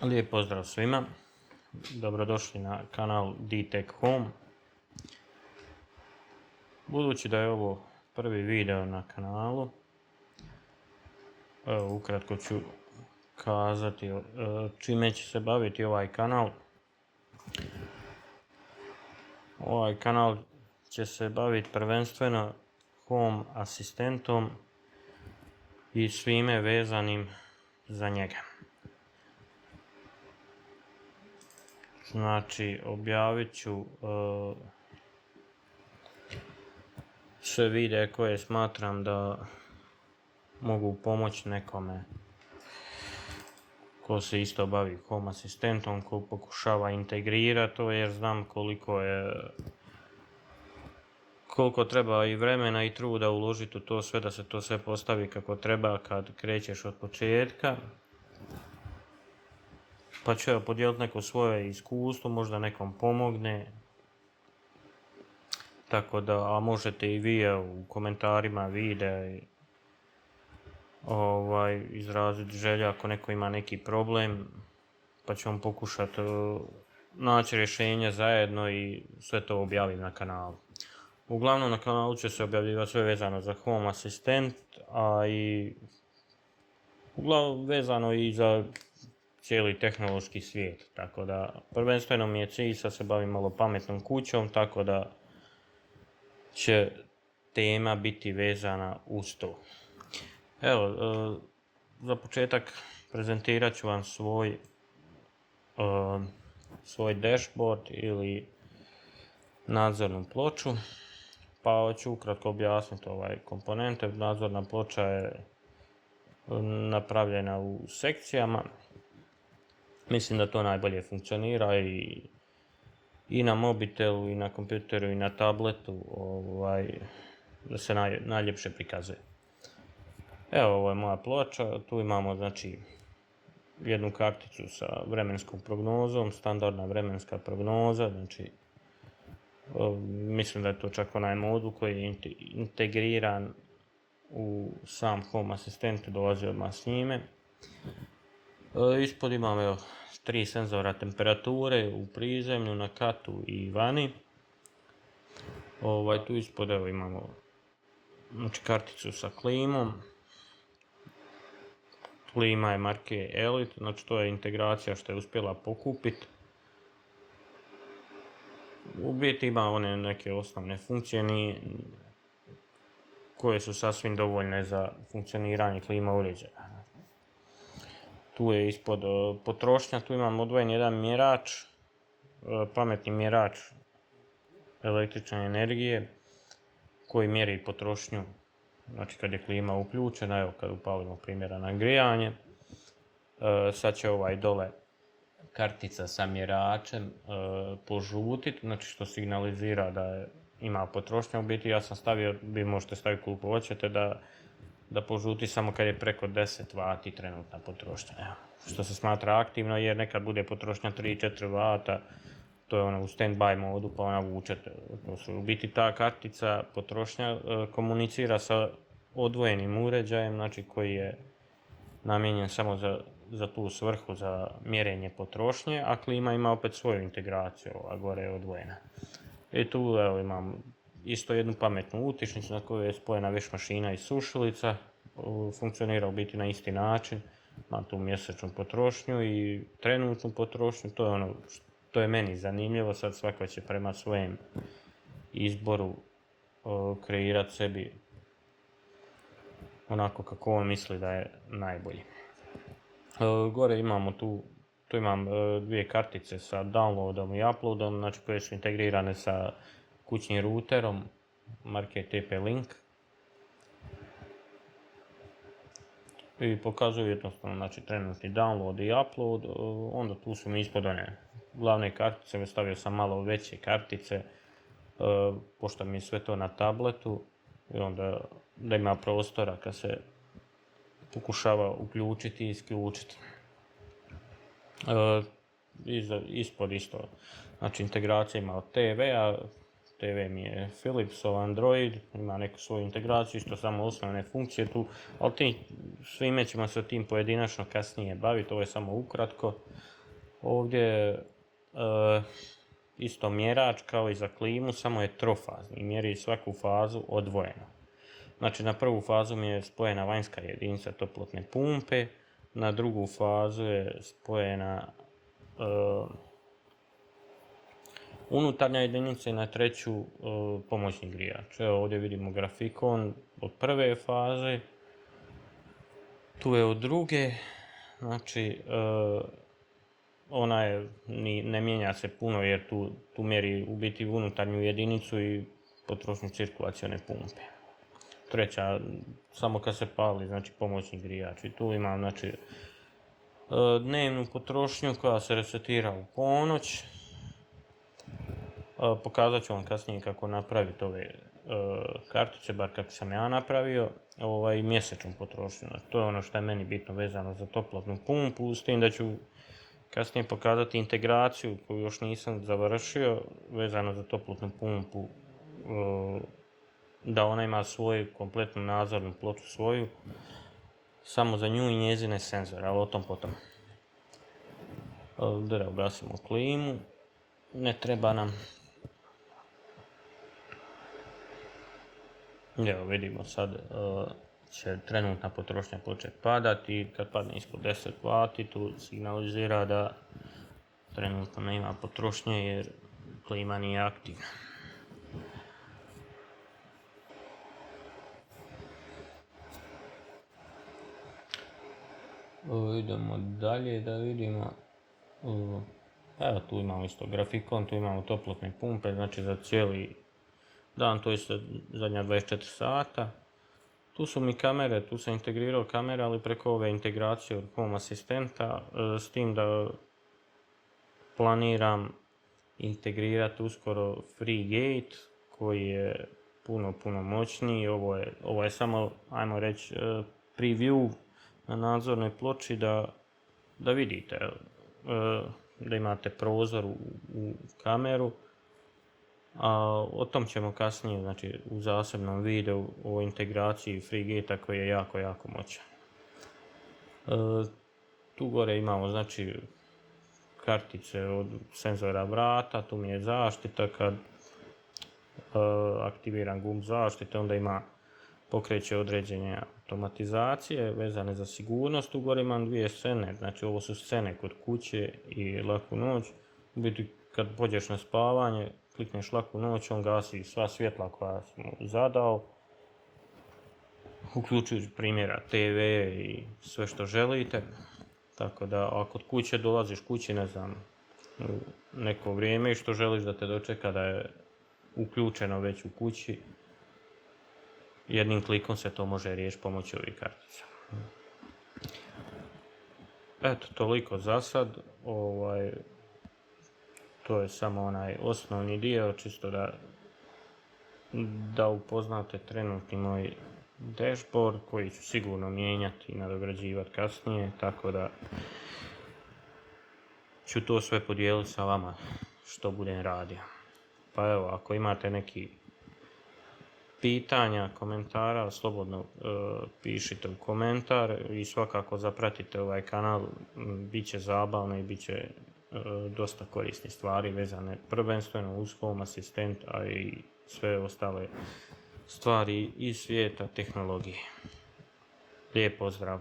Lijep pozdrav svima, dobrodošli na kanal D-Tech Home. Budući da je ovo prvi video na kanalu, ukratko ću kazati čime će se baviti ovaj kanal. Ovaj kanal će se baviti prvenstveno home asistentom i svime vezanim za njega. Znači, objavit ću sve videe koje smatram da mogu pomoći nekome ko se isto bavi home asistentom, ko pokušava integrirati to, jer znam koliko treba i vremena i truda uložiti u to sve, da se to sve postavi kako treba kad krećeš od početka. Pa ću ja podijeliti neko svoje iskustvo, možda nekom pomogne. Tako da, a možete i vi u komentarima videa izraziti želju ako neko ima neki problem, pa ćemo pokušati naći rješenje zajedno i sve to objaviti na kanalu. Uglavnom na kanalu će se objavljivati sve vezano za home asistent, a i uglavnom vezano i za cijeli tehnološki svijet, tako da prvenstveno mi je cilj da se bavim malo pametnom kućom, tako da će tema biti vezana uz to. Evo, za početak prezentirat ću vam svoj dashboard ili nadzornu ploču, pa ću ukratko objasniti komponente. Nadzorna ploča je napravljena u sekcijama. Mislim da to najbolje funkcionira i na mobitelu, i na kompjuteru, i na tabletu, da se najljepše prikazuje. Evo, ovo je moja ploča, tu imamo znači jednu karticu sa vremenskom prognozom, standardna vremenska prognoza, znači mislim da je to čak onaj modul koji je integriran u sam home asistent, dolazi odmah s njime. Ispod imamo 3 senzora temperature u prizemlju, na katu i vani. Tu ispod imamo znači, karticu sa klimom. Klima je marke Elite, znači to je integracija što je uspjela pokupiti. U biti ima one neke osnovne funkcije koje su sasvim dovoljne za funkcioniranje klima uređaja. Tu je ispod potrošnja, tu imam odvojen jedan mjerač, pametni mjerač električne energije koji mjeri potrošnju, znači kad je klima uključena, evo kad upalimo primjera na grijanje. Sad će dole kartica sa mjeračem požutiti, znači što signalizira da ima potrošnja. U biti ja sam stavio, vi možete staviti koliko hoćete, da požuti samo kad je preko 10 W trenutna potrošnja. Evo, što se smatra aktivno, jer nekad bude potrošnja 3-4 W, to je u stand-by modu pa ona vuče. U biti ta kartica potrošnja komunicira sa odvojenim uređajem, znači koji je namijenjen samo za tu svrhu, za mjerenje potrošnje, a klima ima opet svoju integraciju, ova gore je odvojena. I tu imam isto jednu pametnu utičnicu na kojoj je spojena veš mašina i sušilica, funkcionira u biti na isti način, ima tu mjesečnu potrošnju i trenutnu potrošnju, to je ono što je meni zanimljivo, sad svako će prema svojem izboru kreirati sebi onako kako on misli da je najbolji. Gore imamo tu imam dvije kartice sa downloadom i uploadom, znači koje su integrirane sa kućnim routerom marke TP-Link i pokazuju jednostavno znači trenutni download i upload. Onda tu su mi ispod one glavne kartice, stavio sam malo veće kartice pošto mi je sve to na tabletu i onda da ima prostora kad se pokušava uključiti i isključiti. Ispod isto, znači integracija ima od TV-a, TV mi je Philipsov Android, ima neku svoju integraciju, isto samo osnovne funkcije tu, ali svime ćemo se tim pojedinačno kasnije baviti, ovo je samo ukratko. Ovdje je isto mjerač kao i za klimu, samo je trofazni i mjeri svaku fazu odvojeno. Znači na prvu fazu mi je spojena vanjska jedinica toplotne pumpe, na drugu fazu je spojena unutarnja jedinica i na treću pomoćni grijač. Evo ovdje vidimo grafikon od prve faze, tu je od druge, znači ona je, ne mijenja se puno jer tu mjeri u biti unutarnju jedinicu i potrošnju cirkulacione pumpe. Treća, samo kad se pali, znači pomoćni grijač. I tu imam znači, dnevnu potrošnju koja se resetira u ponoć. Pokazat ću vam kasnije kako napraviti ove kartice, bar kako sam ja napravio, mjesečnu potrošnju. To je ono što je meni bitno vezano za toplotnu pumpu, s tim da ću kasnije pokazati integraciju koju još nisam završio vezano za toplotnu pumpu, da ona ima svoju kompletnu nadzornu ploču svoju, samo za nju i njezine senzore, ali o tom potom. Da ugasimo klimu, ne treba nam. Evo vidimo sad će trenutna potrošnja početi padati i kad padne ispod 10 W tu signalizira da trenutno nema potrošnje jer klima nije aktivna. Idemo dalje da vidimo. Evo tu imamo isto grafikon, tu imamo toplotne pumpe, znači za cijeli dan, to je zadnja 24 sata. Tu su mi kamere, tu sam integrirao kamere, ali preko ove integracije od Home asistenta, s tim da planiram integrirati uskoro FreeGate koji je puno moćniji. Ovo je samo, ajmo reći, preview na nadzornoj ploči da vidite, da imate prozor u kameru. A o tom ćemo kasnije, znači u zasebnom videu o integraciji FreeGate-a koji je jako moćan. Tu gore imamo znači kartice od senzora vrata, tu mi je zaštita, kad aktiviram gumb zaštite onda pokreće određene automatizacije vezane za sigurnost. Tu gore imam dvije scene, znači ovo su scene kod kuće i laku noć. U biti kad pođeš na spavanje, klikneš laku noć, on gasi sva svjetla koja sam mu zadao, uključujući primjera TV i sve što želite. Tako da ako kod kuće dolaziš kući, ne znam, neko vrijeme i što želiš da te dočeka da je uključeno već u kući, jednim klikom se to može riješiti pomoću ovih kartica. Eto, toliko za sad. To je samo onaj osnovni dio, čisto da upoznate trenutni moj dashboard koji ću sigurno mijenjati i nadograđivati kasnije, tako da ću to sve podijeliti sa vama što budem radio. Pa evo, ako imate neki pitanja, komentara, slobodno pišite u komentar i svakako zapratite ovaj kanal, bit će zabavno i bit će dosta korisnih stvari vezane prvenstveno uz Home asistent, a i sve ostale stvari iz svijeta tehnologije. Lijep pozdrav!